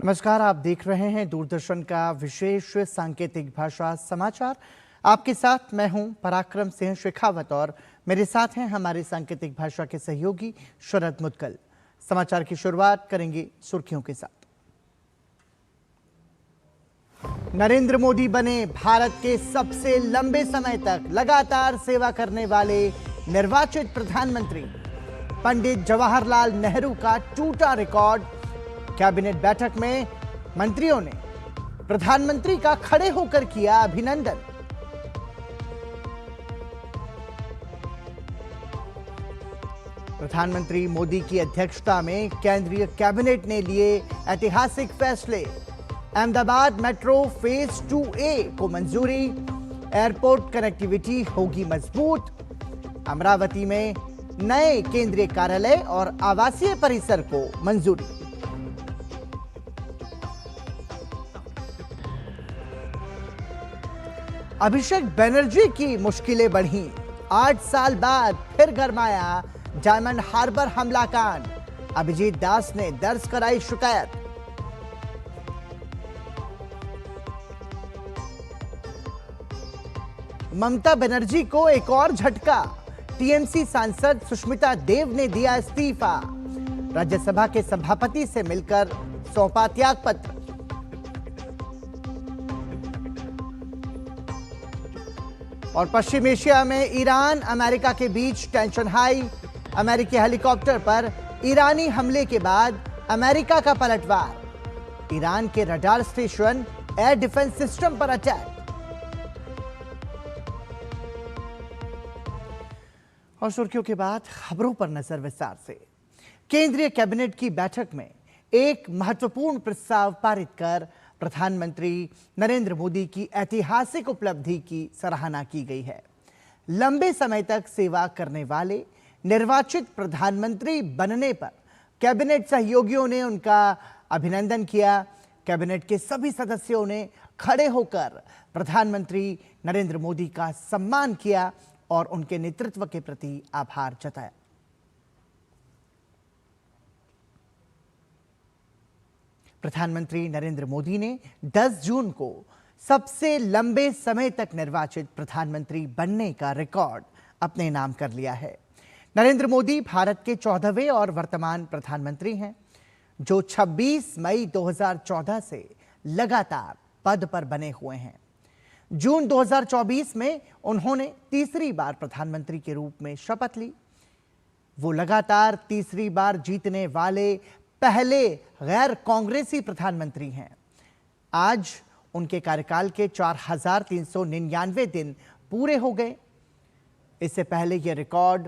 नमस्कार, आप देख रहे हैं दूरदर्शन का विशेष सांकेतिक भाषा समाचार। आपके साथ मैं हूं पराक्रम सिंह शेखावत और मेरे साथ हैं हमारे सांकेतिक भाषा के सहयोगी शरद मुदगल। समाचार की शुरुआत करेंगे सुर्खियों के साथ। नरेंद्र मोदी बने भारत के सबसे लंबे समय तक लगातार सेवा करने वाले निर्वाचित प्रधानमंत्री। पंडित जवाहरलाल नेहरू का टूटा रिकॉर्ड। कैबिनेट बैठक में मंत्रियों ने प्रधानमंत्री का खड़े होकर किया अभिनंदन। प्रधानमंत्री मोदी की अध्यक्षता में केंद्रीय कैबिनेट ने लिए ऐतिहासिक फैसले। अहमदाबाद मेट्रो फेज 2A को मंजूरी। एयरपोर्ट कनेक्टिविटी होगी मजबूत। अमरावती में नए केंद्रीय कार्यालय और आवासीय परिसर को मंजूरी। अभिषेक बनर्जी की मुश्किलें बढ़ी। 8 साल बाद फिर गरमाया डायमंड हार्बर हमला कांड। अभिजीत दास ने दर्ज कराई शिकायत। ममता बनर्जी को एक और झटका। टीएमसी सांसद सुष्मिता देव ने दिया इस्तीफा। राज्यसभा के सभापति से मिलकर सौंपा त्यागपत्र। और पश्चिम एशिया में ईरान अमेरिका के बीच टेंशन हाई। अमेरिकी हेलीकॉप्टर पर ईरानी हमले के बाद अमेरिका का पलटवार। ईरान के radar station, air defence system पर अटैक। और सुर्खियों के बाद खबरों पर नजर विस्तार से। केंद्रीय कैबिनेट की बैठक में एक महत्वपूर्ण प्रस्ताव पारित कर प्रधानमंत्री नरेंद्र मोदी की ऐतिहासिक उपलब्धि की सराहना की गई है। लंबे समय तक सेवा करने वाले निर्वाचित प्रधानमंत्री बनने पर कैबिनेट सहयोगियों ने उनका अभिनंदन किया। कैबिनेट के सभी सदस्यों ने खड़े होकर प्रधानमंत्री नरेंद्र मोदी का सम्मान किया और उनके नेतृत्व के प्रति आभार जताया। प्रधानमंत्री नरेंद्र मोदी ने 10 जून को सबसे लंबे समय तक निर्वाचित प्रधानमंत्री बनने का रिकॉर्ड अपने नाम कर लिया है। नरेंद्र मोदी भारत के 14वें और वर्तमान प्रधानमंत्री हैं, जो 26 मई 2014 से लगातार पद पर बने हुए हैं। जून 2024 में उन्होंने तीसरी बार प्रधानमंत्री के रूप में शपथ ली। वो लगातार तीसरी बार जीतने वाले पहले गैर कांग्रेसी प्रधानमंत्री हैं। आज उनके कार्यकाल के 4399 दिन पूरे हो गए। इससे पहले यह रिकॉर्ड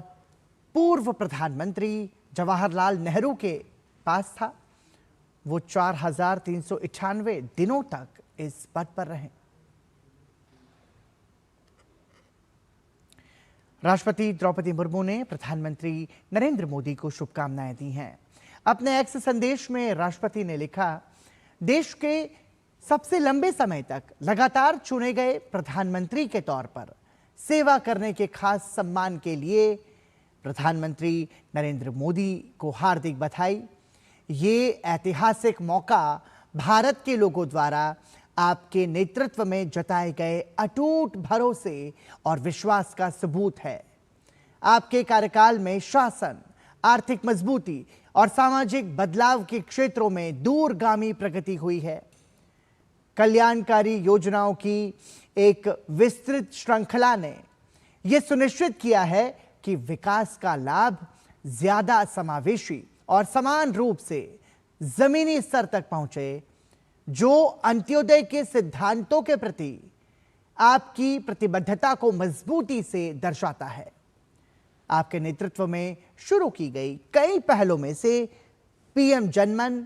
पूर्व प्रधानमंत्री जवाहरलाल नेहरू के पास था। वो 4398 दिनों तक इस पद पर रहे। राष्ट्रपति द्रौपदी मुर्मू ने प्रधानमंत्री नरेंद्र मोदी को शुभकामनाएं दी हैं। अपने एक्स संदेश में राष्ट्रपति ने लिखा, देश के सबसे लंबे समय तक लगातार चुने गए प्रधानमंत्री के तौर पर सेवा करने के खास सम्मान के लिए प्रधानमंत्री नरेंद्र मोदी को हार्दिक बधाई। ये ऐतिहासिक मौका भारत के लोगों द्वारा आपके नेतृत्व में जताए गए अटूट भरोसे और विश्वास का सबूत है। आपके कार्यकाल में शासन, आर्थिक मजबूती और सामाजिक बदलाव के क्षेत्रों में दूरगामी प्रगति हुई है। कल्याणकारी योजनाओं की एक विस्तृत श्रृंखला ने यह सुनिश्चित किया है कि विकास का लाभ ज्यादा समावेशी और समान रूप से जमीनी स्तर तक पहुंचे, जो अंत्योदय के सिद्धांतों के प्रति आपकी प्रतिबद्धता को मजबूती से दर्शाता है। आपके नेतृत्व में शुरू की गई कई पहलों में से पीएम जनमन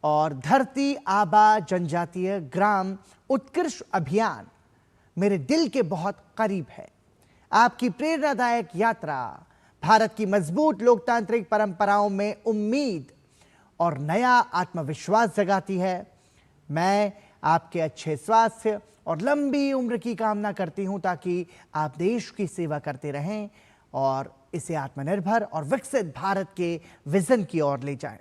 और धरती आबा जनजातीय ग्राम उत्कृष्ट अभियान मेरे दिल के बहुत करीब है। आपकी प्रेरणादायक यात्रा भारत की मजबूत लोकतांत्रिक परंपराओं में उम्मीद और नया आत्मविश्वास जगाती है। मैं आपके अच्छे स्वास्थ्य और लंबी उम्र की कामना करती हूं, ताकि आप देश की सेवा करते रहें और इसे आत्मनिर्भर और विकसित भारत के विजन की ओर ले जाएं।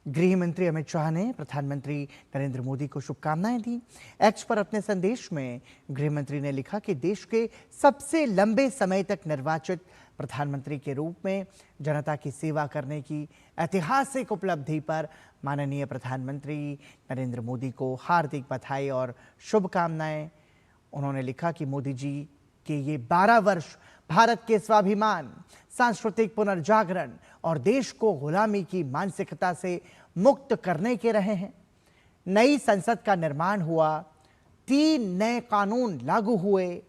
गृह मंत्री अमित शाह ने प्रधानमंत्री नरेंद्र मोदी को शुभकामनाएं दी। एक्स पर अपने संदेश में गृह मंत्री ने लिखा कि देश के सबसे लंबे समय तक निर्वाचित प्रधानमंत्री के रूप में जनता की सेवा करने की ऐतिहासिक उपलब्धि पर माननीय प्रधानमंत्री नरेंद्र मोदी को हार्दिक बधाई और शुभकामनाएं। उन्होंने लिखा कि मोदी जी के ये 12 वर्ष भारत के स्वाभिमान, सांस्कृतिक पुनर्जागरण और देश को गुलामी की मानसिकता से मुक्त करने के रहे हैं। नई संसद का निर्माण हुआ, 3 नए कानून लागू हुए,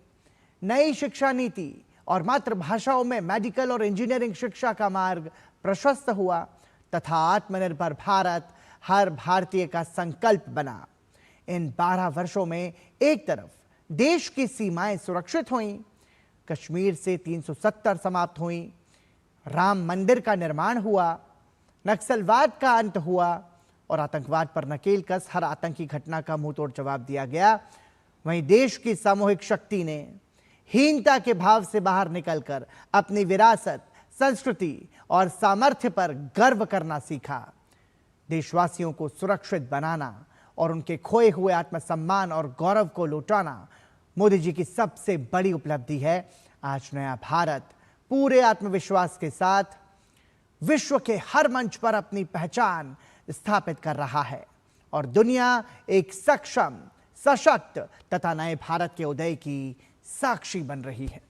नई शिक्षा नीति और मातृभाषाओं में मेडिकल और इंजीनियरिंग शिक्षा का मार्ग प्रशस्त हुआ तथा आत्मनिर्भर भारत हर भारतीय का संकल्प बना। इन 12 वर्षों में एक तरफ देश की सीमाएं सुरक्षित हुईं, कश्मीर से 370 समाप्त हुई, राम मंदिर का निर्माण हुआ, नक्सलवाद का अंत हुआ और आतंकवाद पर नकेल कस हर आतंकी घटना का मुंहतोड़ जवाब दिया गया। वहीं देश की सामूहिक शक्ति ने हीनता के भाव से बाहर निकलकर अपनी विरासत, संस्कृति और सामर्थ्य पर गर्व करना सीखा। देशवासियों को सुरक्षित बनाना और उनके खोए हुए आत्मसम्मान और गौरव को लौटाना मोदी जी की सबसे बड़ी उपलब्धि है। आज नया भारत पूरे आत्मविश्वास के साथ विश्व के हर मंच पर अपनी पहचान स्थापित कर रहा है और दुनिया एक सक्षम, सशक्त तथा नए भारत के उदय की साक्षी बन रही है।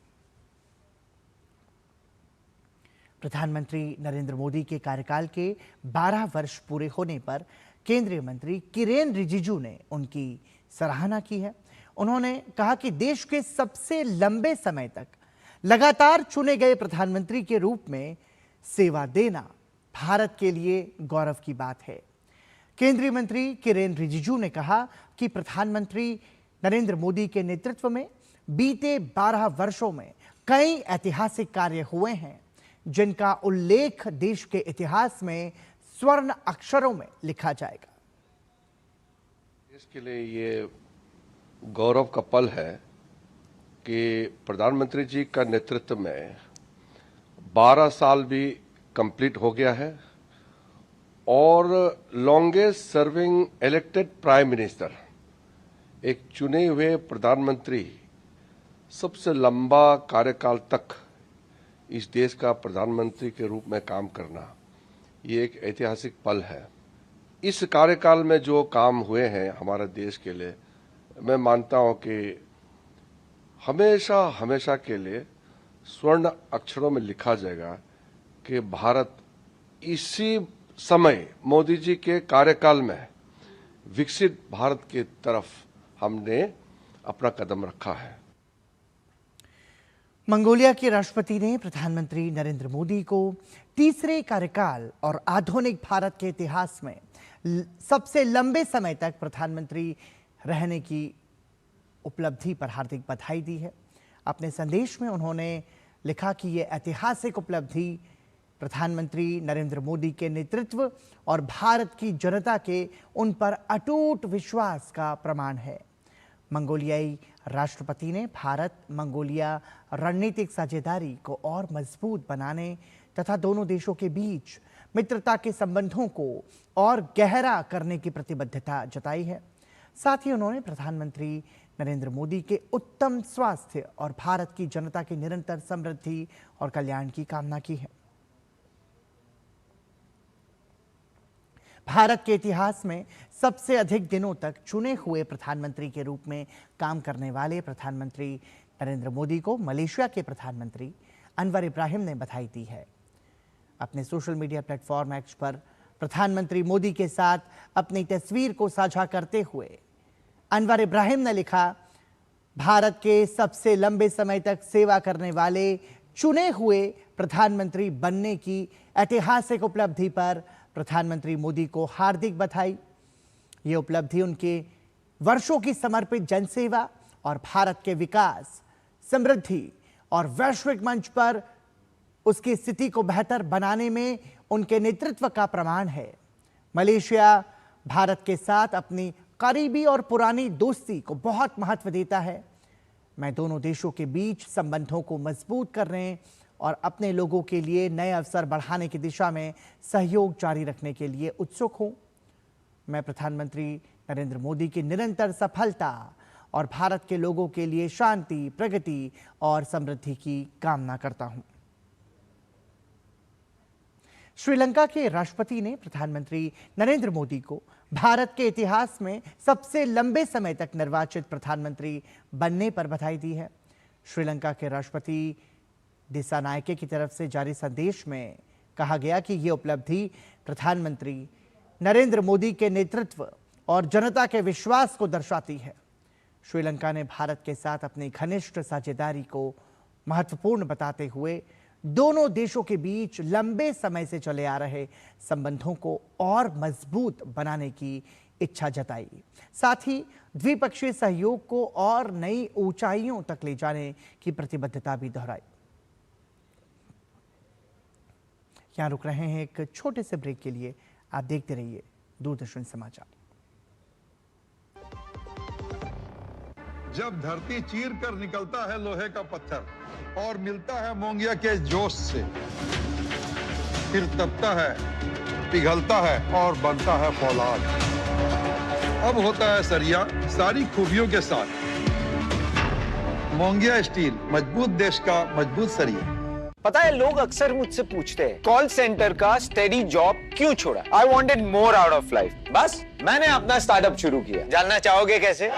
प्रधानमंत्री नरेंद्र मोदी के कार्यकाल के 12 वर्ष पूरे होने पर केंद्रीय मंत्री किरेन रिजिजू ने उनकी सराहना की है। उन्होंने कहा कि देश के सबसे लंबे समय तक लगातार चुने गए प्रधानमंत्री के रूप में सेवा देना भारत के लिए गौरव की बात है। केंद्रीय मंत्री किरेन रिजिजू ने कहा कि प्रधानमंत्री नरेंद्र मोदी के नेतृत्व में बीते 12 वर्षों में कई ऐतिहासिक कार्य हुए हैं जिनका उल्लेख देश के इतिहास में स्वर्ण अक्षरों में लिखा जाएगा। इसके लिए ये गौरव का पल है कि प्रधानमंत्री जी का नेतृत्व में 12 साल भी कंप्लीट हो गया है और longest serving elected prime minister, एक चुने हुए प्रधानमंत्री सबसे लंबा कार्यकाल तक इस देश का प्रधानमंत्री के रूप में काम करना, ये एक ऐतिहासिक पल है। इस कार्यकाल में जो काम हुए हैं हमारे देश के लिए, मैं मानता हूं कि हमेशा हमेशा के लिए स्वर्ण अक्षरों में लिखा जाएगा कि भारत इसी समय मोदी जी के कार्यकाल में विकसित भारत की तरफ हमने अपना कदम रखा है। मंगोलिया के राष्ट्रपति ने प्रधानमंत्री नरेंद्र मोदी को तीसरे कार्यकाल और आधुनिक भारत के इतिहास में सबसे लंबे समय तक प्रधानमंत्री रहने की उपलब्धि पर हार्दिक बधाई दी है। अपने संदेश में उन्होंने लिखा कि यह ऐतिहासिक उपलब्धि प्रधानमंत्री नरेंद्र मोदी के नेतृत्व और भारत की जनता के उन पर अटूट विश्वास का प्रमाण है। मंगोलियाई राष्ट्रपति ने भारत मंगोलिया रणनीतिक साझेदारी को और मजबूत बनाने तथा दोनों देशों के बीच मित्रता के संबंधों को और गहरा करने की प्रतिबद्धता जताई है। साथ ही उन्होंने प्रधानमंत्री नरेंद्र मोदी के उत्तम स्वास्थ्य और भारत की जनता की निरंतर समृद्धि और कल्याण की कामना की है। भारत के इतिहास में सबसे अधिक दिनों तक चुने हुए प्रधानमंत्री के रूप में काम करने वाले प्रधानमंत्री नरेंद्र मोदी को मलेशिया के प्रधानमंत्री अनवर इब्राहिम ने बधाई दी है। अपने सोशल मीडिया प्लेटफॉर्म एक्स पर प्रधानमंत्री मोदी के साथ अपनी तस्वीर को साझा करते हुए अनवर इब्राहिम ने लिखा, भारत के सबसे लंबे समय तक सेवा करने वाले चुने हुए प्रधानमंत्री बनने की ऐतिहासिक उपलब्धि पर प्रधानमंत्री मोदी को हार्दिक बधाई। ये उपलब्धि उनके वर्षों की समर्पित जनसेवा और भारत के विकास, समृद्धि और वैश्विक मंच पर उसकी स्थिति को बेहतर बनाने में उनके नेतृत्व का प्रमाण है। मलेशिया भारत के साथ अपनी करीबी और पुरानी दोस्ती को बहुत महत्व देता है। मैं दोनों देशों के बीच संबंधों को मजबूत करने और अपने लोगों के लिए नए अवसर बढ़ाने की दिशा में सहयोग जारी रखने के लिए उत्सुक हूं। मैं प्रधानमंत्री नरेंद्र मोदी की निरंतर सफलता और भारत के लोगों के लिए शांति, प्रगति और समृद्धि की कामना करता हूं। श्रीलंका के राष्ट्रपति ने प्रधानमंत्री नरेंद्र मोदी को भारत के इतिहास में सबसे लंबे समय तक निर्वाचित प्रधानमंत्री बनने पर बधाई दी है। श्रीलंका के राष्ट्रपति दिसानायके की तरफ से जारी संदेश में कहा गया कि यह उपलब्धि प्रधानमंत्री नरेंद्र मोदी के नेतृत्व और जनता के विश्वास को दर्शाती है। श्रीलंका ने भारत के साथ अपनी घनिष्ठ साझेदारी को महत्वपूर्ण बताते हुए दोनों देशों के बीच लंबे समय से चले आ रहे संबंधों को और मजबूत बनाने की इच्छा जताई। साथ ही द्विपक्षीय सहयोग को और नई ऊंचाइयों तक ले जाने की प्रतिबद्धता भी दोहराई। यहां रुक रहे हैं एक छोटे से ब्रेक के लिए। आप देखते रहिए दूरदर्शन समाचार। जब धरती चीर कर निकलता है लोहे का पत्थर और मिलता है मोंगिया के जोश से, फिर तपता है, पिघलता है और बनता है फौलाद। अब होता है सरिया सारी खूबियों के साथ। मोंगिया स्टील, मजबूत देश का मजबूत सरिया। पता है, लोग अक्सर मुझसे पूछते हैं कॉल सेंटर का स्टेडी जॉब क्यों छोड़ा। I wanted more out of life. बस मैंने अपना स्टार्टअप शुरू किया। जानना चाहोगे कैसे?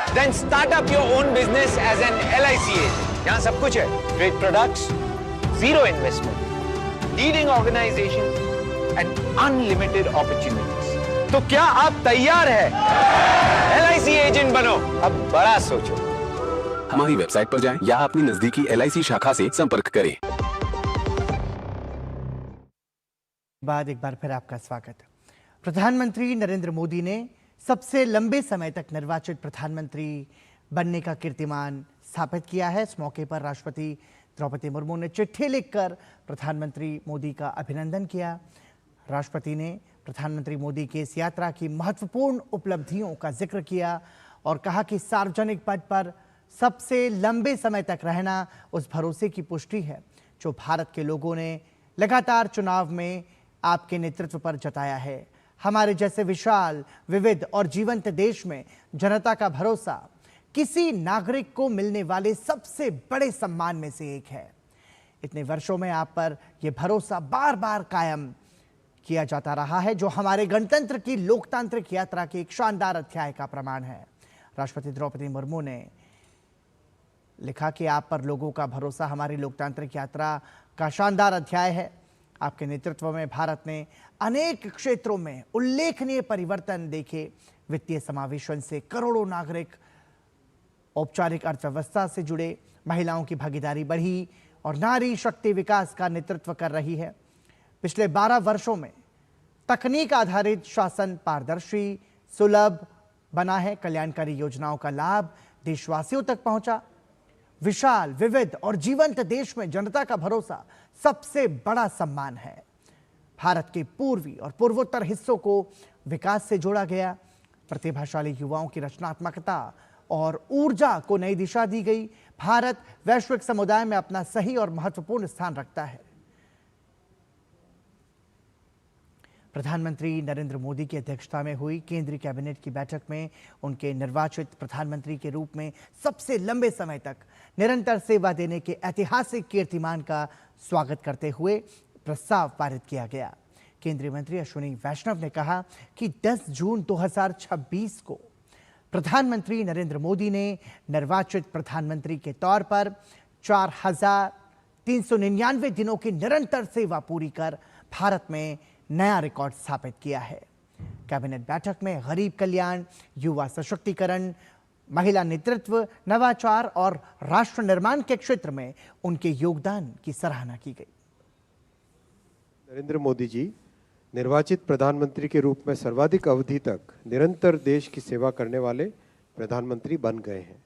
Then start up your own business as an LIC agent. यहाँ सब कुछ है। Great products, zero investment, leading organization and unlimited opportunities. तो क्या आप तैयार हैं? LIC एजेंट बनो। अब बड़ा सोचो। हमारी वेबसाइट पर जाएं या अपनी नजदीकी LIC शाखा से संपर्क करें। बाद एक बार फिर आपका स्वागत। प्रधानमंत्री नरेंद्र मोदी ने सबसे लंबे समय तक निर्वाचित प्रधानमंत्री बनने का कीर्तिमान स्थापित किया है। इस मौके पर राष्ट्रपति द्रौपदी मुर्मू ने चिट्ठी लिखकर प्रधानमंत्री मोदी का अभिनंदन किया। राष्ट्रपति ने प्रधानमंत्री मोदी की इस यात्रा की महत्वपूर्ण उपलब्धियों का जिक्र किया और कहा कि सार्वजनिक पद पर सबसे लंबे समय तक रहना उस भरोसे की पुष्टि है जो भारत के लोगों ने लगातार चुनाव में आपके नेतृत्व पर जताया है। हमारे जैसे विशाल, विविध और जीवंत देश में जनता का भरोसा किसी नागरिक को मिलने वाले सबसे बड़े सम्मान में से एक है। इतने वर्षों में आप पर यह भरोसा बार बार कायम किया जाता रहा है, जो हमारे गणतंत्र की लोकतांत्रिक यात्रा के एक शानदार अध्याय का प्रमाण है। राष्ट्रपति द्रौपदी मुर्मू ने लिखा कि आप पर लोगों का भरोसा हमारी लोकतांत्रिक यात्रा का शानदार अध्याय है। आपके नेतृत्व में भारत ने अनेक क्षेत्रों में उल्लेखनीय परिवर्तन देखे। वित्तीय समावेशन से करोड़ों नागरिक औपचारिक अर्थव्यवस्था से जुड़े, महिलाओं की भागीदारी बढ़ी और नारी शक्ति विकास का नेतृत्व कर रही है। पिछले 12 वर्षों में तकनीक आधारित शासन पारदर्शी, सुलभ बना है। कल्याणकारी योजनाओं का लाभ देशवासियों तक पहुंचा। विशाल, विविध और जीवंत देश में जनता का भरोसा सबसे बड़ा सम्मान है। भारत के पूर्वी और पूर्वोत्तर हिस्सों को विकास से जोड़ा गया। प्रतिभाशाली युवाओं की रचनात्मकता और ऊर्जा को नई दिशा दी गई। भारत वैश्विक समुदाय में अपना सही और महत्वपूर्ण स्थान रखता है। प्रधानमंत्री नरेंद्र मोदी की अध्यक्षता में हुई केंद्रीय कैबिनेट की बैठक में उनके निर्वाचित प्रधानमंत्री के रूप में सबसे लंबे समय तक निरंतर सेवा देने के ऐतिहासिक कीर्तिमान का स्वागत करते हुए प्रस्ताव पारित किया गया। केंद्रीय मंत्री अश्विनी वैष्णव ने कहा कि 10 जून 2026 को प्रधानमंत्री नरेंद्र मोदी ने निर्वाचित प्रधानमंत्री के तौर पर 4399 दिनों की निरंतर सेवा पूरी कर भारत में नया रिकॉर्ड स्थापित किया है। कैबिनेट बैठक में गरीब कल्याण, युवा सशक्तिकरण, महिला नेतृत्व, नवाचार और राष्ट्र निर्माण के क्षेत्र में उनके योगदान की सराहना की गई। नरेंद्र मोदी जी निर्वाचित प्रधानमंत्री के रूप में सर्वाधिक अवधि तक निरंतर देश की सेवा करने वाले प्रधानमंत्री बन गए हैं।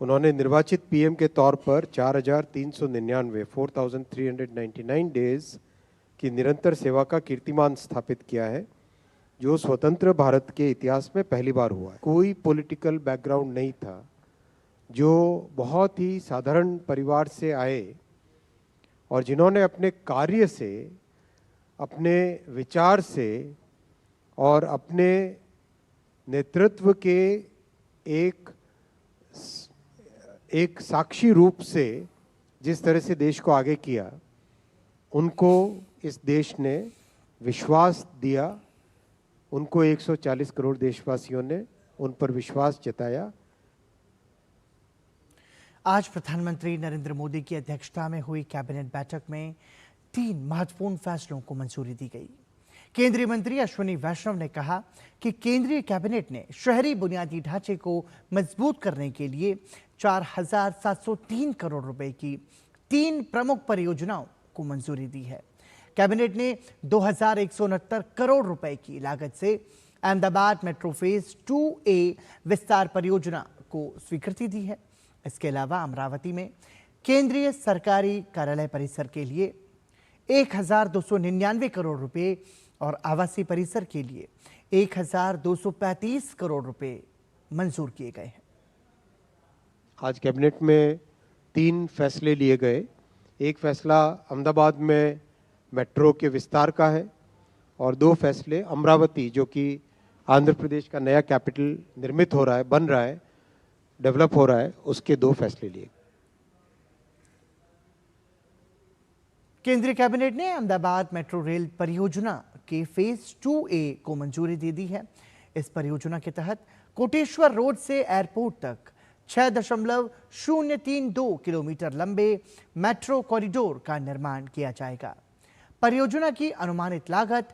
उन्होंने निर्वाचित पीएम के तौर पर 4399 डेज की निरंतर सेवा का कीर्तिमान स्थापित किया है, जो स्वतंत्र भारत के इतिहास में पहली बार हुआ है। कोई पॉलिटिकल बैकग्राउंड नहीं था, जो बहुत ही साधारण परिवार से आए और जिन्होंने अपने कार्य से, अपने विचार से और अपने नेतृत्व के एक साक्षी रूप से जिस तरह से देश को आगे किया, उनको इस देश ने विश्वास दिया। उनको 140 करोड़ देशवासियों ने उन पर विश्वास जताया। आज प्रधानमंत्री नरेंद्र मोदी की अध्यक्षता में हुई कैबिनेट बैठक में 3 महत्वपूर्ण फैसलों को मंजूरी दी गई। केंद्रीय मंत्री अश्विनी वैष्णव ने कहा कि केंद्रीय कैबिनेट ने शहरी बुनियादी ढांचे को मजबूत करने के लिए 4,703 करोड़ रुपए की 3 प्रमुख परियोजनाओं को मंजूरी दी है। कैबिनेट ने 2,169 करोड़ रुपए की लागत से अहमदाबाद मेट्रो फेज 2A विस्तार परियोजना को स्वीकृति दी है। इसके अलावा अमरावती में केंद्रीय सरकारी कार्यालय परिसर के लिए 1,299 करोड़ रुपए और आवासीय परिसर के लिए 1,235 करोड़ रुपए मंजूर किए गए हैं। आज कैबिनेट में 3 फैसले लिए गए। एक फैसला अहमदाबाद में मेट्रो के विस्तार का है और 2 फैसले अमरावती, जो कि आंध्र प्रदेश का नया कैपिटल निर्मित हो रहा है, बन रहा है, डेवलप हो रहा है, उसके 2 फैसले लिए। केंद्रीय कैबिनेट ने अहमदाबाद मेट्रो रेल परियोजना के फेज 2A को मंजूरी दे दी है। इस परियोजना के तहत कोटेश्वर रोड से एयरपोर्ट तक 6.032 किलोमीटर लंबे मेट्रो कॉरिडोर का निर्माण किया जाएगा। परियोजना की अनुमानित लागत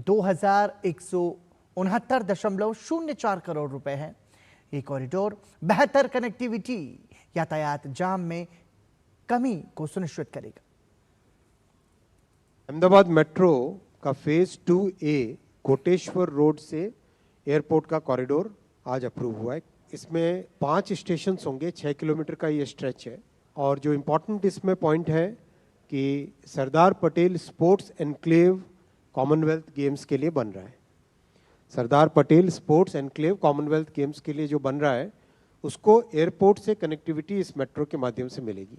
2,169.04 करोड़ रुपए है। ये कॉरिडोर बेहतर कनेक्टिविटी, यातायात जाम में कमी को सुनिश्चित करेगा। अहमदाबाद मेट्रो का फेज 2A कोटेश्वर रोड से एयरपोर्ट का कॉरिडोर आज अप्रूव हुआ है। इसमें 5 स्टेशन होंगे, 6 किलोमीटर का ये स्ट्रेच है। और जो इम्पोर्टेंट इसमें पॉइंट है कि Sardar Patel sports enclave Commonwealth Games के लिए बन रहा है। Sardar Patel sports enclave Commonwealth Games के लिए जो बन रहा है, उसको एयरपोर्ट से कनेक्टिविटी इस मेट्रो के माध्यम से मिलेगी।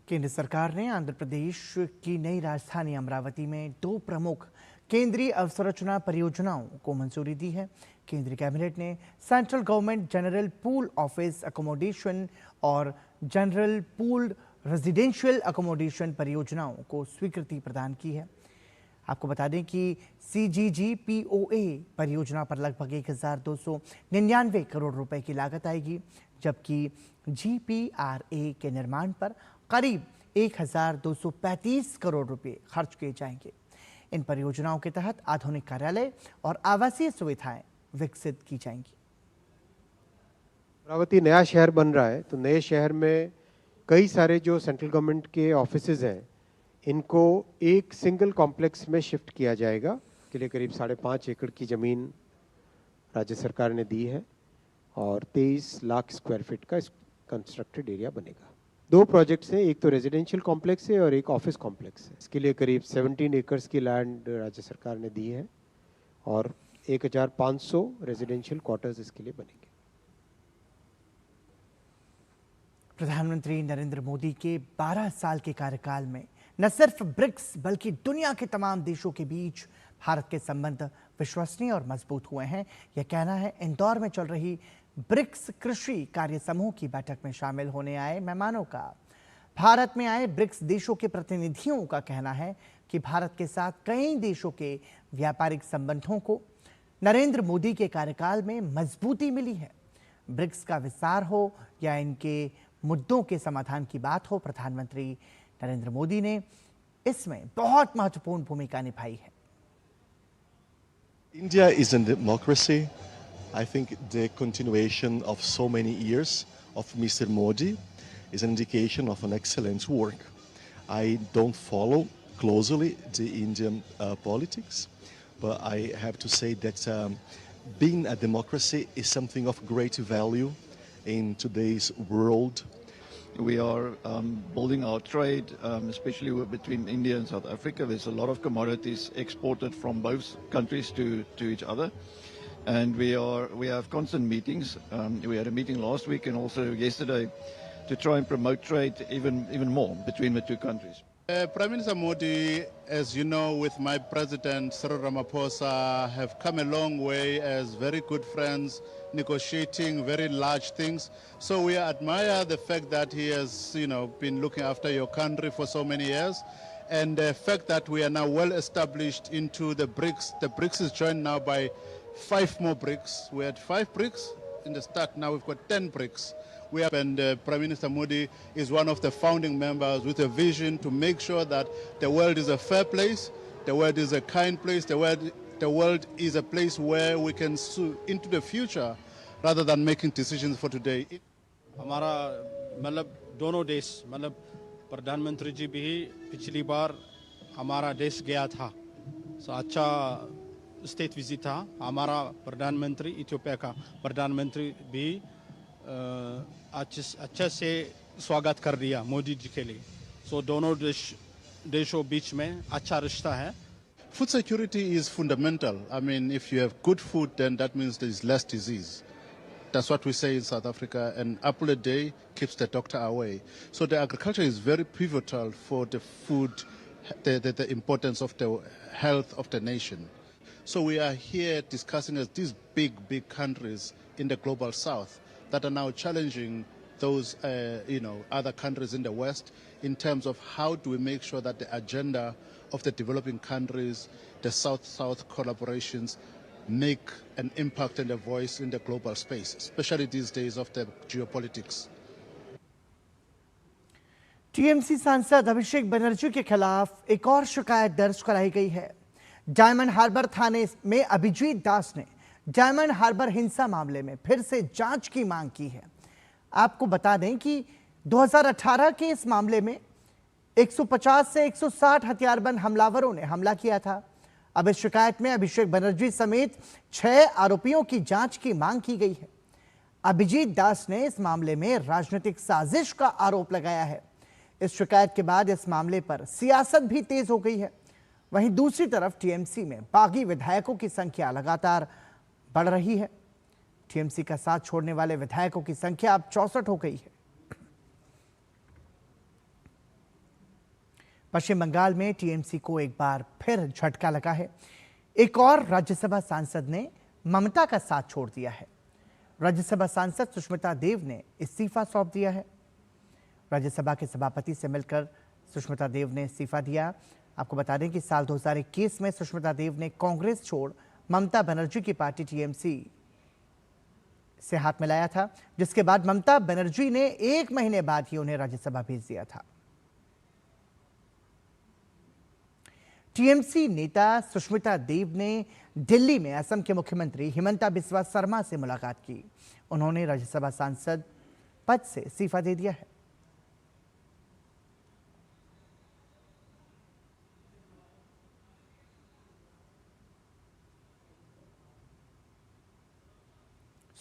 केंद्र सरकार ने आंध्र प्रदेश की नई राजधानी अमरावती में 2 प्रमुख केंद्रीय अवसंरचना परियोजनाओं को मंजूरी दी है। केंद्रीय कैबिनेट ने central government general pool office accommodation और जनरल पूल्ड रेजिडेंशियल अकोमोडेशन परियोजनाओं को स्वीकृति प्रदान की है। आपको बता दें कि CGGPOA परियोजना पर लगभग 1,299 करोड़ रुपए की लागत आएगी, जबकि GPRA के निर्माण पर करीब 1,235 करोड़ रुपए खर्च किए जाएंगे। इन परियोजनाओं के तहत आधुनिक कार्यालय और आवासीय सुविधाएं विकसित की जाएंगी। अमरावती नया शहर बन रहा है, तो नए शहर में कई सारे जो सेंट्रल गवर्नमेंट के ऑफिसेज हैं, इनको एक सिंगल कॉम्प्लेक्स में शिफ्ट किया जाएगा। के लिए करीब 5.5 एकड़ की ज़मीन राज्य सरकार ने दी है और 23 लाख स्क्वायर फीट का कंस्ट्रक्टेड एरिया बनेगा। 2 प्रोजेक्ट्स हैं, एक तो रेजिडेंशियल कॉम्प्लेक्स है और एक ऑफिस कॉम्प्लेक्स है। इसके लिए करीब 17 एकर्स की लैंड राज्य सरकार ने दी है और 1,500 रेजिडेंशियल क्वार्टर्स इसके लिए बनेंगे। प्रधानमंत्री नरेंद्र मोदी के 12 साल के कार्यकाल में न सिर्फ ब्रिक्स बल्कि दुनिया के तमाम देशों के बीच भारत के संबंध विश्वसनीय और मजबूत हुए हैं। यह कहना है इंदौर में चल रही ब्रिक्स कृषि कार्य समूह की बैठक में शामिल होने आए मेहमानों का। भारत में आए ब्रिक्स देशों के प्रतिनिधियों का कहना है कि भारत के साथ कई देशों के व्यापारिक संबंधों को नरेंद्र मोदी के कार्यकाल में मजबूती मिली है। ब्रिक्स का विस्तार हो या इनके मुद्दों के समाधान की बात हो, प्रधानमंत्री नरेंद्र मोदी ने इसमें बहुत महत्वपूर्ण भूमिका निभाई है। India is a democracy. I think the continuation of so many years of Mr. Modi is an indication of an excellent work. I don't follow closely the Indian politics, but I have to say that being a democracy is something of great value in today's world. We are building our trade, especially between India and South Africa. There's a lot of commodities exported from both countries to each other. And we have constant meetings. We had a meeting last week and also yesterday to try and promote trade even more between the two countries. Prime Minister Modi, as you know, with my president Cyril Ramaphosa, have come a long way as very good friends, negotiating very large things. So we admire the fact that he has, been looking after your country for so many years, and the fact that we are now well established into the BRICS. The BRICS is joined now by 5 more BRICS. We had 5 BRICS in the start. Now we've got 10 BRICS. And Prime Minister Modi is one of the founding members with a vision to make sure that the world is a fair place, the world is a kind place, the world is a place where we can see into the future rather than making decisions for today. हमारा मतलब दोनों देश मतलब प्रधानमंत्री जी भी पिछली बार हमारा देश गया था, सो अच्छा स्टेट विजिट था हमारा प्रधानमंत्री, इथियोपिया का प्रधानमंत्री भी अच्छे से स्वागत कर दिया मोदी जी के लिए। सो दोनों देशों बीच में अच्छा रिश्ता है। Food security is fundamental. I mean, if you have good food, then that means there is less disease. That's what we say in South Africa, an apple a day keeps the doctor away. So the agriculture is very pivotal for the food, the importance of the health of the nation. So we are here discussing as these big countries in the global south that are now challenging those, other countries in the West in terms of how do we make sure that the agenda of the developing countries, the South-South collaborations, make an impact and a voice in the global space, especially these days of the geopolitics. TMC सांसद अभिषेक बनर्जी के खिलाफ एक और शिकायत दर्ज कराई गई है। डायमंड हार्बर थाने में अभिजीत दास ने डायमंड हार्बर हिंसा मामले में फिर से जांच की मांग की है। आपको बता दें कि 2018 के इस मामले में 150 से 160 हथियारबंद हमलावरों ने हमला किया था। अब इस शिकायत में अभिषेक बनर्जी समेत 6 आरोपियों की जांच की मांग की गई है। अभिजीत दास ने इस मामले में राजनीतिक साजिश का आरोप लगाया है। इस शिकायत के बाद इस मामले पर सियासत भी तेज हो गई है। वहीं दूसरी तरफ टीएमसी में बागी विधायकों की संख्या लगातार बढ़ रही है। टीएमसी का साथ छोड़ने वाले विधायकों की संख्या अब 64 हो गई है। पश्चिम बंगाल में टीएमसी को एक बार फिर झटका लगा है। एक और राज्यसभा सांसद ने ममता का साथ छोड़ दिया है। राज्यसभा सांसद सुष्मिता देव ने इस्तीफा सौंप दिया है। राज्यसभा के सभापति से मिलकर सुष्मिता देव ने इस्तीफा दिया। आपको बता दें कि साल 2021 में सुष्मिता देव ने कांग्रेस छोड़ ममता बनर्जी की पार्टी टीएमसी से हाथ मिलाया था, जिसके बाद ममता बनर्जी ने 1 महीने बाद ही उन्हें राज्यसभा भेज दिया था। टीएमसी नेता सुष्मिता देव ने दिल्ली में असम के मुख्यमंत्री हिमंता बिस्वा शर्मा से मुलाकात की। उन्होंने राज्यसभा सांसद पद से इस्तीफा दे दिया है।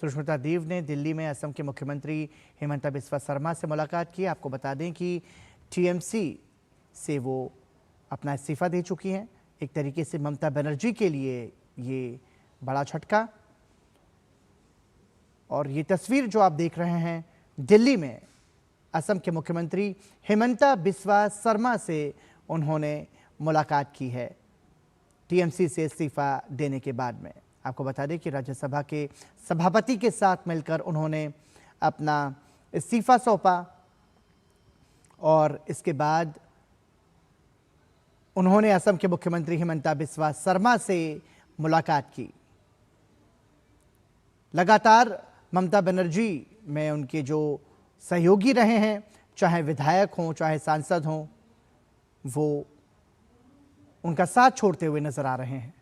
सुष्मिता देव ने दिल्ली में असम के मुख्यमंत्री हिमंता बिस्वा शर्मा से मुलाकात की। आपको बता दें कि टीएमसी से वो अपना इस्तीफा दे चुकी हैं। एक तरीके से ममता बनर्जी के लिए ये बड़ा झटका। और ये तस्वीर जो आप देख रहे हैं, दिल्ली में असम के मुख्यमंत्री हिमंता बिस्वा शर्मा से उन्होंने मुलाकात की है टीएमसी से इस्तीफा देने के बाद में। आपको बता दें कि राज्यसभा के सभापति के साथ मिलकर उन्होंने अपना इस्तीफा सौंपा और इसके बाद उन्होंने असम के मुख्यमंत्री हिमंता बिस्वा शर्मा से मुलाकात की। लगातार ममता बनर्जी में उनके जो सहयोगी रहे हैं, चाहे विधायक हों चाहे सांसद हों, वो उनका साथ छोड़ते हुए नजर आ रहे हैं।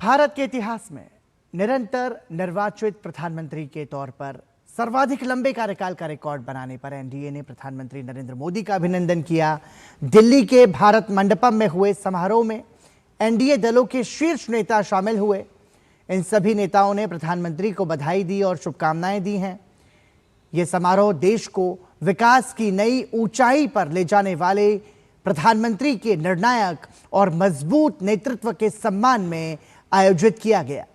भारत के इतिहास में निरंतर निर्वाचित प्रधानमंत्री के तौर पर सर्वाधिक लंबे कार्यकाल का रिकॉर्ड बनाने पर एनडीए ने प्रधानमंत्री नरेंद्र मोदी का अभिनंदन किया। दिल्ली के भारत मंडपम में हुए समारोह में एनडीए दलों के शीर्ष नेता शामिल हुए। इन सभी नेताओं ने प्रधानमंत्री को बधाई दी और शुभकामनाएं दी हैं। यह समारोह देश को विकास की नई ऊंचाई पर ले जाने वाले प्रधानमंत्री के निर्णायक और मजबूत नेतृत्व के सम्मान में आयोजित किया गया।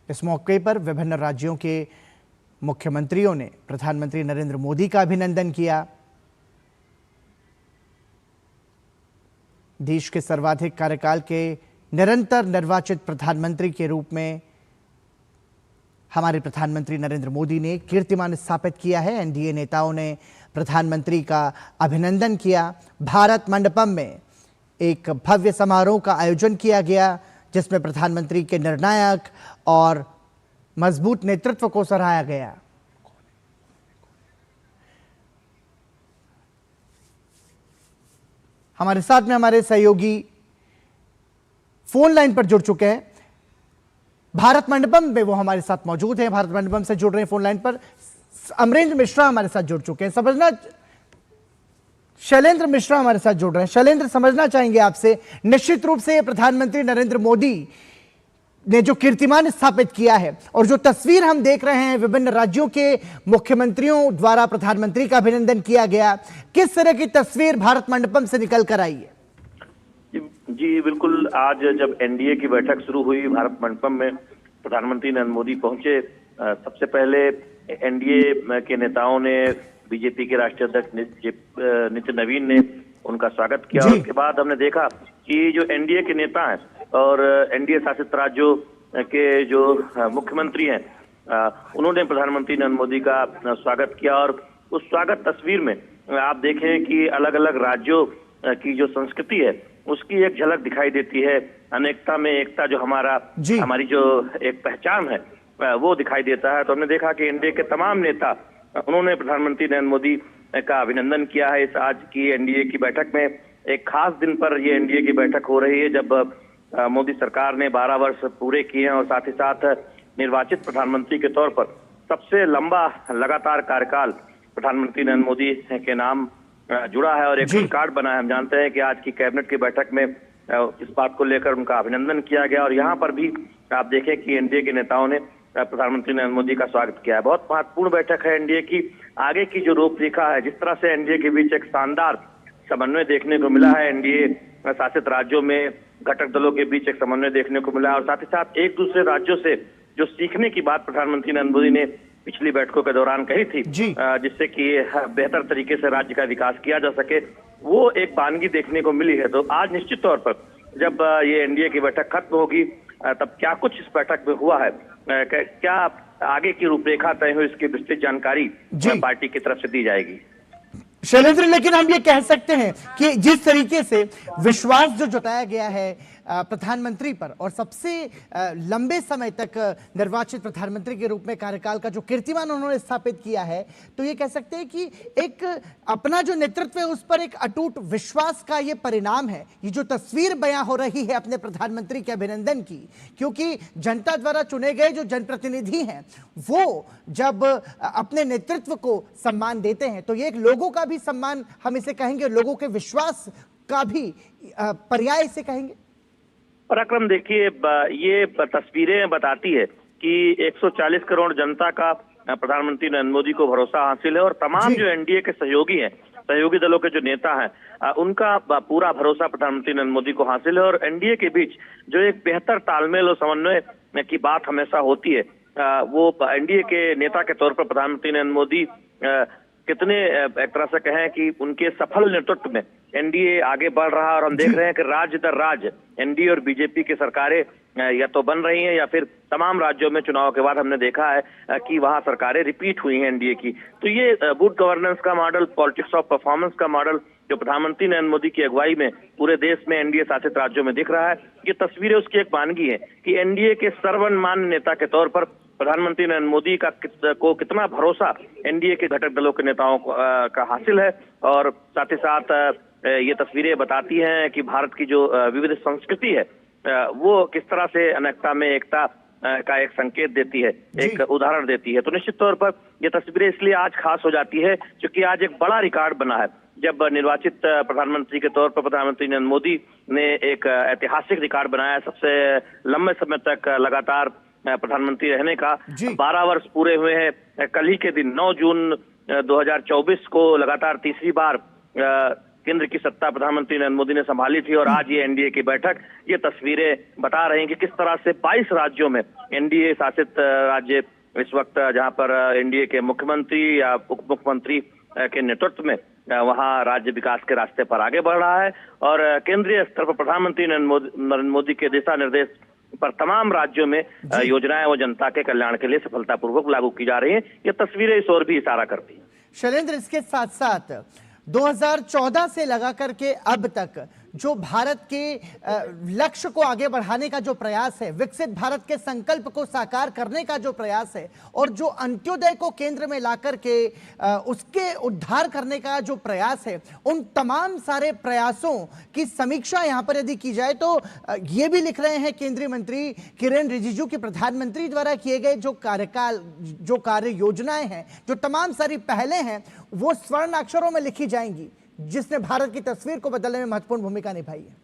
इस मौके पर विभिन्न राज्यों के मुख्यमंत्रियों ने प्रधानमंत्री नरेंद्र मोदी का अभिनंदन किया। देश के सर्वाधिक कार्यकाल के निरंतर निर्वाचित प्रधानमंत्री के रूप में हमारे प्रधानमंत्री नरेंद्र मोदी ने कीर्तिमान स्थापित किया है। एनडीए नेताओं ने प्रधानमंत्री का अभिनंदन किया। भारत मंडपम में एक भव्य समारोह का आयोजन किया गया, जिसमें प्रधानमंत्री के निर्णायक और मजबूत नेतृत्व को सराहा गया। हमारे साथ में हमारे सहयोगी फोन लाइन पर जुड़ चुके हैं। भारत मंडपम में वो हमारे साथ मौजूद हैं। भारत मंडपम से जुड़ रहे हैं फोन लाइन पर अमरेंद्र मिश्रा हमारे साथ जुड़ चुके हैं। समझना शैलेंद्र मिश्रा हमारे साथ जुड़ रहे हैं। शैलेंद्र, समझना चाहेंगे आपसे, निश्चित रूप से प्रधानमंत्री नरेंद्र मोदी ने जो कीर्तिमान स्थापित किया है और जो तस्वीर हम देख रहे हैं विभिन्न राज्यों के मुख्यमंत्रियों द्वारा प्रधानमंत्री का अभिनंदन किया गया, किस तरह की तस्वीर भारत मंडपम से निकल कर आई है? जी बिल्कुल, आज जब एनडीए की बैठक शुरू हुई भारत मंडपम में प्रधानमंत्री नरेंद्र मोदी पहुंचे। सबसे पहले एनडीए के नेताओं ने, बीजेपी के राष्ट्रीय अध्यक्ष नितिन नवीन ने उनका स्वागत किया। उसके बाद हमने देखा कि जो एनडीए के नेता हैं और एनडीए शासित राज्यों के जो मुख्यमंत्री हैं, उन्होंने प्रधानमंत्री नरेंद्र मोदी का स्वागत किया। और उस स्वागत तस्वीर में आप देखें कि अलग अलग राज्यों की जो संस्कृति है उसकी एक झलक दिखाई देती है। अनेकता में एकता जो हमारी जो एक पहचान है वो दिखाई देता है। तो हमने देखा कि एनडीए के तमाम नेता, उन्होंने प्रधानमंत्री नरेंद्र मोदी का अभिनंदन किया है। इस आज की एनडीए की बैठक में एक खास दिन पर ये एनडीए की बैठक हो रही है, जब मोदी सरकार ने 12 वर्ष पूरे किए हैं और साथ ही साथ निर्वाचित प्रधानमंत्री के तौर पर सबसे लंबा लगातार कार्यकाल प्रधानमंत्री नरेंद्र मोदी के नाम जुड़ा है और एक रिकॉर्ड बना है। हम जानते हैं कि आज की कैबिनेट की बैठक में इस बात को लेकर उनका अभिनंदन किया गया और यहाँ पर भी आप देखें कि एनडीए के नेताओं ने प्रधानमंत्री नरेंद्र मोदी का स्वागत किया है। बहुत महत्वपूर्ण बैठक है एनडीए की। आगे की जो रूपरेखा है, जिस तरह से एनडीए के बीच एक शानदार समन्वय देखने को मिला है, एनडीए शासित राज्यों में घटक दलों के बीच एक समन्वय देखने को मिला और साथ ही साथ एक दूसरे राज्यों से जो सीखने की बात प्रधानमंत्री नरेंद्र मोदी ने पिछली बैठकों के दौरान कही थी, जिससे कि बेहतर तरीके से राज्य का विकास किया जा सके, वो एक वानगी देखने को मिली है। तो आज निश्चित तौर पर जब ये एनडीए की बैठक खत्म होगी, तब क्या कुछ इस बैठक में हुआ है, क्या आगे की रूपरेखा तय हो, इसकी विस्तृत जानकारी पार्टी की तरफ से दी जाएगी। शैलेंद्र, लेकिन हम ये कह सकते हैं कि जिस तरीके से विश्वास जो जताया गया है प्रधानमंत्री पर और सबसे लंबे समय तक निर्वाचित प्रधानमंत्री के रूप में कार्यकाल का जो कीर्तिमान उन्होंने स्थापित किया है, तो ये कह सकते हैं कि एक अपना जो नेतृत्व है उस पर एक अटूट विश्वास का ये परिणाम है। ये जो तस्वीर बयां हो रही है अपने प्रधानमंत्री के अभिनंदन की, क्योंकि जनता द्वारा चुने गए जो जनप्रतिनिधि हैं वो जब अपने नेतृत्व को सम्मान देते हैं तो ये एक लोगों का भी सम्मान, हम इसे कहेंगे लोगों के विश्वास का भी पर्याय इसे कहेंगे। पराक्रम, देखिए ये तस्वीरें बताती है कि 140 करोड़ जनता का प्रधानमंत्री नरेंद्र मोदी को भरोसा हासिल है और तमाम जो एनडीए के सहयोगी हैं, सहयोगी दलों के जो नेता हैं, उनका पूरा भरोसा प्रधानमंत्री नरेंद्र मोदी को हासिल है। और एनडीए के बीच जो एक बेहतर तालमेल और समन्वय की बात हमेशा होती है, वो एनडीए के नेता के तौर पर प्रधानमंत्री नरेंद्र मोदी कितने एक तरह से कहें कि उनके सफल नेतृत्व में एनडीए आगे बढ़ रहा है। और हम देख रहे हैं कि राज्य दर राज्य एनडीए और बीजेपी की सरकारें या तो बन रही हैं या फिर तमाम राज्यों में चुनाव के बाद हमने देखा है कि वहां सरकारें रिपीट हुई हैं एनडीए की। तो ये गुड गवर्नेंस का मॉडल, पॉलिटिक्स ऑफ परफॉर्मेंस का मॉडल जो प्रधानमंत्री नरेंद्र मोदी की अगुवाई में पूरे देश में एनडीए शासित राज्यों में दिख रहा है, ये तस्वीरें उसकी एक वानगी है कि एनडीए के सर्वमान्य नेता के तौर पर प्रधानमंत्री नरेंद्र मोदी को कितना भरोसा एनडीए के घटक दलों के नेताओं का हासिल है। और साथ ही साथ ये तस्वीरें बताती हैं कि भारत की जो विविध संस्कृति है वो किस तरह से अनेकता में एकता का एक संकेत देती है, एक उदाहरण देती है। तो निश्चित तौर पर ये तस्वीरें इसलिए आज खास हो जाती है क्योंकि आज एक बड़ा रिकॉर्ड बना है, जब निर्वाचित प्रधानमंत्री के तौर पर प्रधानमंत्री नरेंद्र मोदी ने एक ऐतिहासिक रिकॉर्ड बनाया है, सबसे लंबे समय तक लगातार प्रधानमंत्री रहने का। 12 वर्ष पूरे हुए हैं कल ही के दिन 9 जून 2024 को लगातार तीसरी बार केंद्र की सत्ता प्रधानमंत्री नरेंद्र मोदी ने संभाली थी और आज ये एनडीए की बैठक, ये तस्वीरें बता रही हैं कि किस तरह से 22 राज्यों में एनडीए शासित राज्य इस वक्त जहां पर एनडीए के मुख्यमंत्री या उप मुख्यमंत्री के नेतृत्व में वहां राज्य विकास के रास्ते पर आगे बढ़ रहा है और केंद्रीय स्तर पर प्रधानमंत्री नरेंद्र मोदी के दिशा निर्देश पर तमाम राज्यों में योजनाएं वो जनता के कल्याण के लिए सफलतापूर्वक लागू की जा रही हैं। ये तस्वीरें इस ओर भी इशारा करती हैं। शैलेंद्र, इसके साथ साथ 2014 से लगा करके अब तक जो भारत के लक्ष्य को आगे बढ़ाने का जो प्रयास है, विकसित भारत के संकल्प को साकार करने का जो प्रयास है और जो अंत्योदय को केंद्र में लाकर के उसके उद्धार करने का जो प्रयास है, उन तमाम सारे प्रयासों की समीक्षा यहां पर यदि की जाए तो ये भी लिख रहे हैं केंद्रीय मंत्री किरेन रिजिजू की प्रधानमंत्री द्वारा किए गए जो कार्यकाल, जो कार्य योजनाएं हैं, जो तमाम सारी पहलें हैं, वो स्वर्ण अक्षरों में लिखी जाएंगी, जिसने भारत की तस्वीर को बदलने में महत्वपूर्ण भूमिका निभाई है।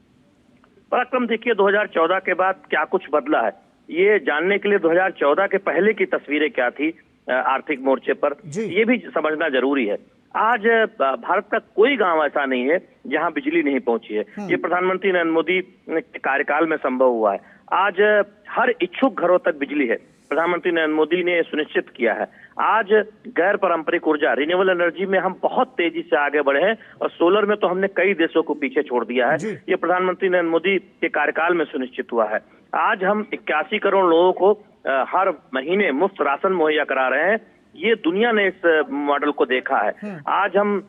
पराक्रम, देखिए 2014 के बाद क्या कुछ बदला है, ये जानने के लिए 2014 के पहले की तस्वीरें क्या थी आर्थिक मोर्चे पर, ये भी समझना जरूरी है। आज भारत का कोई गांव ऐसा नहीं है जहां बिजली नहीं पहुंची है। ये प्रधानमंत्री नरेंद्र मोदी के कार्यकाल में संभव हुआ है। आज हर इच्छुक घरों तक बिजली है, प्रधानमंत्री नरेंद्र मोदी ने सुनिश्चित किया है। आज गैर पारंपरिक ऊर्जा, रिन्यूएबल एनर्जी में हम बहुत तेजी से आगे बढ़े हैं और सोलर में तो हमने कई देशों को पीछे छोड़ दिया है। ये प्रधानमंत्री नरेंद्र मोदी के कार्यकाल में सुनिश्चित हुआ है। आज हम 81 करोड़ लोगों को हर महीने मुफ्त राशन मुहैया करा रहे हैं। ये दुनिया ने इस मॉडल को देखा है। आज हम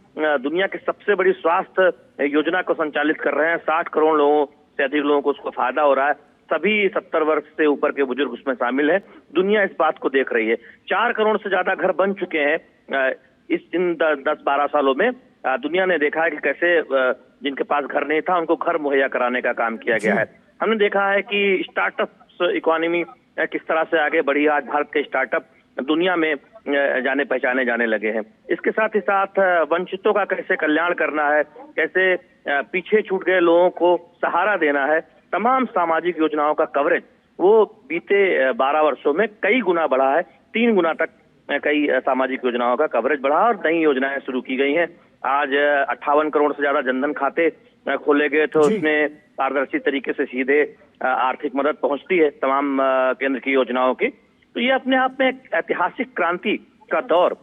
दुनिया की सबसे बड़ी स्वास्थ्य योजना को संचालित कर रहे हैं। 60 करोड़ लोगों से अधिक लोगों को उसको फायदा हो रहा है। सभी 70 वर्ष से ऊपर के बुजुर्ग उसमें शामिल हैं। दुनिया इस बात को देख रही है। 4 करोड़ से ज्यादा घर बन चुके हैं इन 10-12 सालों में। दुनिया ने देखा है कि कैसे जिनके पास घर नहीं था उनको घर मुहैया कराने का काम किया गया है। हमने देखा है कि स्टार्टअप इकोनॉमी किस तरह से आगे बढ़ी। आज भारत के स्टार्टअप दुनिया में जाने पहचाने जाने लगे हैं। इसके साथ ही साथ वंचितों का कैसे कल्याण करना है, कैसे पीछे छूट गए लोगों को सहारा देना है, तमाम सामाजिक योजनाओं का कवरेज वो बीते 12 वर्षों में कई गुना बढ़ा है। 3 गुना तक कई सामाजिक योजनाओं का कवरेज बढ़ा और नई योजनाएं शुरू की गई हैं। आज 58 करोड़ से ज्यादा जनधन खाते खोले गए थे। उसमें पारदर्शी तरीके से सीधे आर्थिक मदद पहुंचती है तमाम केंद्र की योजनाओं की। तो ये अपने आप में एक ऐतिहासिक क्रांति का दौर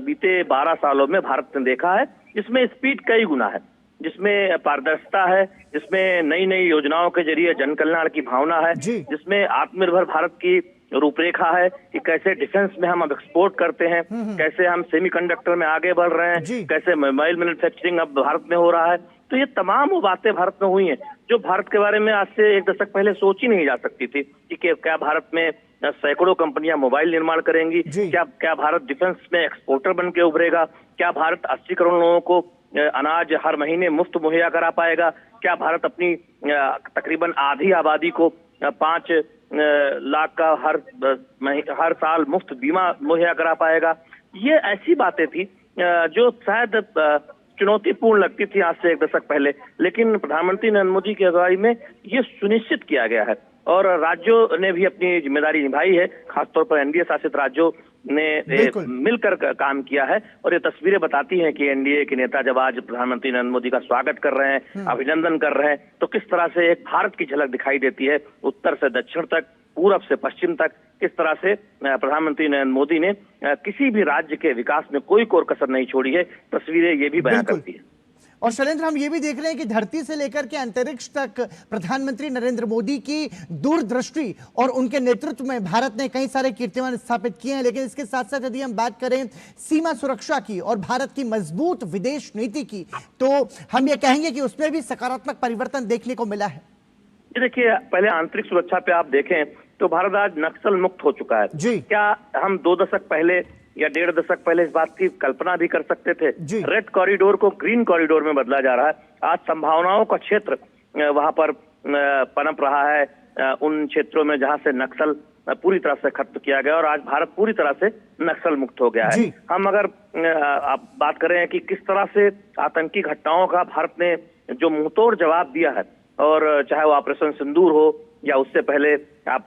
बीते 12 सालों में भारत ने देखा है, जिसमें स्पीड कई गुना है, जिसमें पारदर्शिता है, जिसमें नई नई योजनाओं के जरिए जन कल्याण की भावना है, जिसमें आत्मनिर्भर भारत की रूपरेखा है कि कैसे डिफेंस में हम अब एक्सपोर्ट करते हैं, कैसे हम सेमीकंडक्टर में आगे बढ़ रहे हैं, कैसे मोबाइल मैन्युफैक्चरिंग अब भारत में हो रहा है। तो ये तमाम वो बातें भारत में हुई हैं जो भारत के बारे में आज से 1 दशक पहले सोची नहीं जा सकती थी कि क्या भारत में सैकड़ों कंपनियां मोबाइल निर्माण करेंगी, क्या भारत डिफेंस में एक्सपोर्टर बन के उभरेगा, क्या भारत 80 करोड़ लोगों को अनाज हर महीने मुफ्त मुहैया करा पाएगा, क्या भारत अपनी तकरीबन आधी आबादी को 5 लाख का हर साल मुफ्त बीमा मुहैया करा पाएगा। ये ऐसी बातें थी जो शायद चुनौतीपूर्ण लगती थी आज से 1 दशक पहले, लेकिन प्रधानमंत्री नरेंद्र मोदी की अगुवाई में ये सुनिश्चित किया गया है और राज्यों ने भी अपनी जिम्मेदारी निभाई है। खासतौर पर एनडीए शासित राज्यों ने मिलकर काम किया है और ये तस्वीरें बताती हैं कि एनडीए के नेता जब आज प्रधानमंत्री नरेंद्र मोदी का स्वागत कर रहे हैं, अभिनंदन कर रहे हैं, तो किस तरह से एक भारत की झलक दिखाई देती है। उत्तर से दक्षिण तक, पूरब से पश्चिम तक, किस तरह से प्रधानमंत्री नरेंद्र मोदी ने किसी भी राज्य के विकास में कोई कोर कसर नहीं छोड़ी है। तस्वीरें ये भी बयां करती है। और शैलेंद्र, हम ये भी देख रहे हैं कि धरती से लेकर के अंतरिक्ष तक प्रधानमंत्री नरेंद्र मोदी की दूरदृष्टि और उनके नेतृत्व में भारत ने कई सारे कीर्तिमान स्थापित किए हैं। लेकिन इसके साथ साथ यदि हम बात करें सीमा सुरक्षा की और भारत की मजबूत विदेश नीति की, तो हम ये कहेंगे कि उसमें भी सकारात्मक परिवर्तन देखने को मिला है। देखिए, पहले आंतरिक सुरक्षा पे आप देखें तो भारत आज नक्सल मुक्त हो चुका है। क्या हम 2 दशक पहले या 1.5 दशक पहले इस बात की कल्पना भी कर सकते थे? रेड कॉरिडोर को ग्रीन कॉरिडोर में बदला जा रहा है। आज संभावनाओं का क्षेत्र वहां पर पनप रहा है, उन क्षेत्रों में जहां से नक्सल पूरी तरह से खत्म किया गया और आज भारत पूरी तरह से नक्सल मुक्त हो गया है। हम अगर आप बात करें कि किस तरह से आतंकी घटनाओं का भारत ने जो मुंहतोड़ जवाब दिया है, और चाहे वो ऑपरेशन सिंदूर हो या उससे पहले आप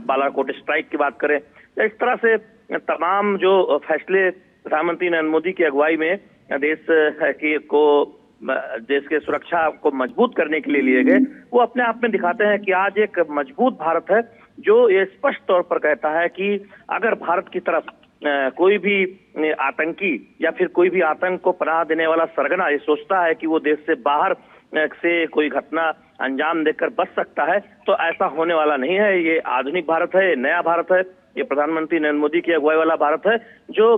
बालाकोट स्ट्राइक की बात करें, इस तरह से तमाम जो फैसले प्रधानमंत्री नरेंद्र मोदी की अगुवाई में देश को देश के सुरक्षा को मजबूत करने के लिए लिए गए, वो अपने आप में दिखाते हैं कि आज एक मजबूत भारत है जो ये स्पष्ट तौर पर कहता है कि अगर भारत की तरफ कोई भी आतंकी या फिर कोई भी आतंक को पनाह देने वाला सरगना ये सोचता है कि वो देश से बाहर से कोई घटना अंजाम देकर बच सकता है, तो ऐसा होने वाला नहीं है। ये आधुनिक भारत है, ये नया भारत है, ये प्रधानमंत्री नरेंद्र मोदी की अगुवाई वाला भारत है जो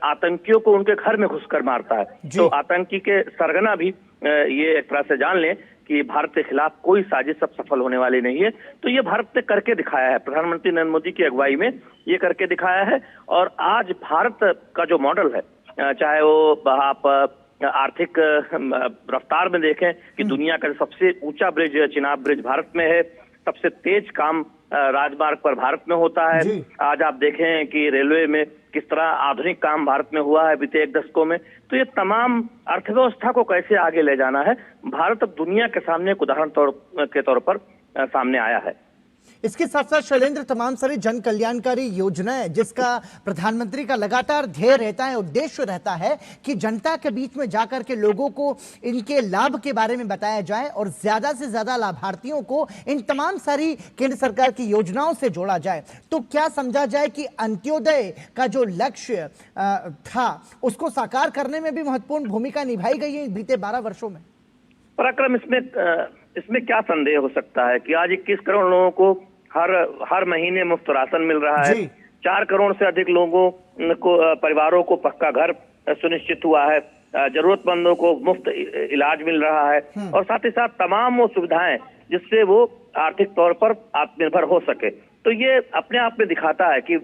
आतंकियों को उनके घर में घुसकर मारता है। तो आतंकी के सरगना भी ये एक तरह से जान लें कि भारत के खिलाफ कोई साजिश सब सफल होने वाली नहीं है। तो ये भारत ने करके दिखाया है, प्रधानमंत्री नरेंद्र मोदी की अगुवाई में ये करके दिखाया है। और आज भारत का जो मॉडल है, चाहे वो आप आर्थिक रफ्तार में देखें कि दुनिया का सबसे ऊंचा ब्रिज चिनाब ब्रिज भारत में है, सबसे तेज काम राजमार्ग पर भारत में होता है। आज आप देखें कि रेलवे में किस तरह आधुनिक काम भारत में हुआ है बीते एक दशकों में। तो ये तमाम अर्थव्यवस्था को कैसे आगे ले जाना है, भारत अब दुनिया के सामने एक उदाहरण के तौर पर सामने आया है। इसके साथ साथ शैलेंद्र, तमाम सारी जन कल्याणकारी योजनाएं जिसका प्रधानमंत्री का लगातार ध्येय रहता है, उद्देश्य रहता है कि जनता के बीच में जाकर के लोगों को इनके लाभ के बारे में बताया जाए और ज्यादा से ज्यादा लाभार्थियों को इन तमाम सारी केंद्र सरकार की योजनाओं से जोड़ा जाए। तो क्या समझा जाए कि अंत्योदय का जो लक्ष्य था उसको साकार करने में भी महत्वपूर्ण भूमिका निभाई गई है बीते 12 वर्षों में? पराक्रम, इसमें क्या संदेह हो सकता है कि आज 21 करोड़ लोगों को हर महीने मुफ्त राशन मिल रहा है, 4 करोड़ से अधिक लोगों को, परिवारों को पक्का घर सुनिश्चित हुआ है, जरूरतमंदों को मुफ्त इलाज मिल रहा है और साथ ही साथ तमाम वो सुविधाएं जिससे वो आर्थिक तौर पर आत्मनिर्भर हो सके। तो ये अपने आप में दिखाता है कि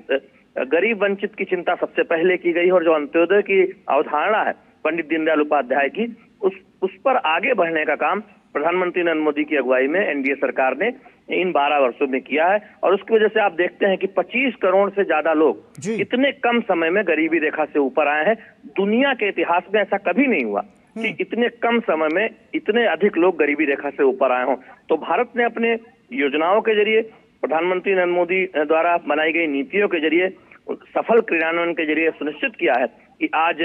गरीब वंचित की चिंता सबसे पहले की गई और जो अंत्योदय की अवधारणा है पंडित दीनदयाल उपाध्याय की, उस पर आगे बढ़ने का काम प्रधानमंत्री नरेंद्र मोदी की अगुवाई में एनडीए सरकार ने इन 12 वर्षों में किया है। और उसकी वजह से आप देखते हैं कि 25 करोड़ से ज्यादा लोग इतने कम समय में गरीबी रेखा से ऊपर आए हैं। दुनिया के इतिहास में ऐसा कभी नहीं हुआ कि इतने कम समय में इतने अधिक लोग गरीबी रेखा से ऊपर आए हों। तो भारत ने अपने योजनाओं के जरिए, प्रधानमंत्री नरेंद्र मोदी द्वारा बनाई गई नीतियों के जरिए, सफल क्रियान्वयन के जरिए सुनिश्चित किया है कि आज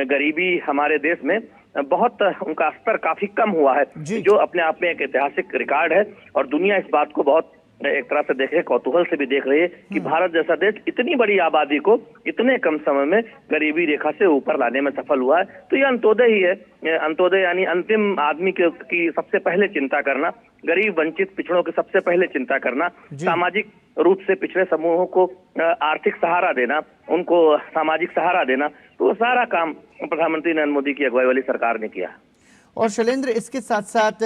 गरीबी हमारे देश में बहुत, उनका स्तर काफी कम हुआ है, जो अपने आप में एक ऐतिहासिक रिकॉर्ड है। और दुनिया इस बात को बहुत एक तरह से देख रही है, कौतूहल से भी देख रही है कि भारत जैसा देश इतनी बड़ी आबादी को इतने कम समय में गरीबी रेखा से ऊपर लाने में सफल हुआ है। तो ये अंत्योदय ही है। अंत्योदय यानी अंतिम आदमी की सबसे पहले चिंता करना, गरीब वंचित पिछड़ों की सबसे पहले चिंता करना, सामाजिक रूप से पिछड़े समूहों को आर्थिक सहारा देना, उनको सामाजिक सहारा देना। तो वो सारा काम प्रधानमंत्री नरेंद्र मोदी की अगुवाई वाली सरकार ने किया। और शैलेंद्र, इसके साथ साथ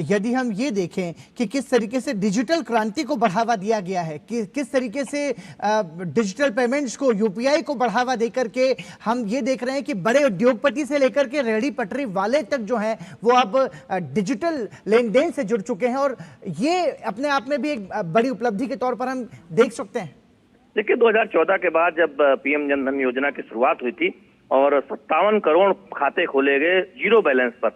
यदि हम ये देखें कि किस तरीके से डिजिटल क्रांति को बढ़ावा दिया गया है, कि किस तरीके से डिजिटल पेमेंट्स को, यूपीआई को बढ़ावा देकर के हम ये देख रहे हैं कि बड़े उद्योगपति से लेकर के रेहड़ी पटरी वाले तक जो हैं वो अब डिजिटल लेन देन से जुड़ चुके हैं, और ये अपने आप में भी एक बड़ी उपलब्धि के तौर पर हम देख सकते हैं। देखिए, 2014 के बाद जब पीएम जनधन योजना की शुरुआत हुई थी और 57 करोड़ खाते खोले गए जीरो बैलेंस पर,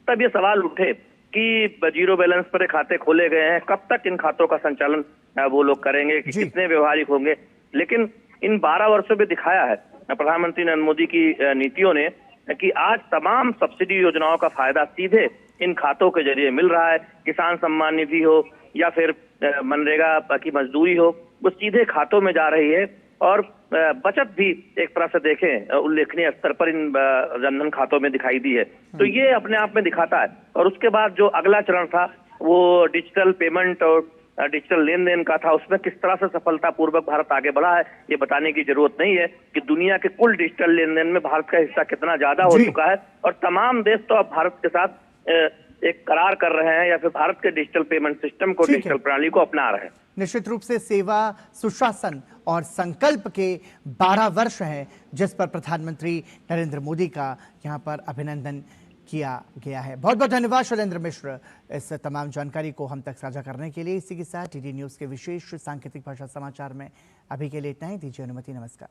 तब ये सवाल उठे कि जीरो बैलेंस पर खाते खोले गए हैं, कब तक इन खातों का संचालन वो लोग करेंगे, कि कितने व्यवहारिक होंगे। लेकिन इन 12 वर्षों में दिखाया है प्रधानमंत्री नरेंद्र मोदी की नीतियों ने कि आज तमाम सब्सिडी योजनाओं का फायदा सीधे इन खातों के जरिए मिल रहा है। किसान सम्मान निधि हो या फिर मनरेगा की मजदूरी हो, वो सीधे खातों में जा रही है। और बचत भी एक तरह से देखें उल्लेखनीय स्तर पर इन जनधन खातों में दिखाई दी है। तो ये अपने आप में दिखाता है। और उसके बाद जो अगला चरण था वो डिजिटल पेमेंट और डिजिटल लेन देन का था, उसमें किस तरह से सफलतापूर्वक भारत आगे बढ़ा है ये बताने की जरूरत नहीं है कि दुनिया के कुल डिजिटल लेन देन में भारत का हिस्सा कितना ज्यादा हो चुका है। और तमाम देश तो अब भारत के साथ एक करार कर रहे हैं या फिर भारत के डिजिटल पेमेंट सिस्टम को, डिजिटल प्रणाली को अपना रहे हैं। निश्चित रूप से सेवा, सुशासन और संकल्प के 12 वर्ष हैं जिस पर प्रधानमंत्री नरेंद्र मोदी का यहाँ पर अभिनंदन किया गया है। बहुत बहुत धन्यवाद शैलेंद्र मिश्र इस तमाम जानकारी को हम तक साझा करने के लिए। इसी के साथ टीडी न्यूज़ के विशेष सांकेतिक भाषा समाचार में अभी के लिए इतना ही। दीजिए अनुमति। नमस्कार।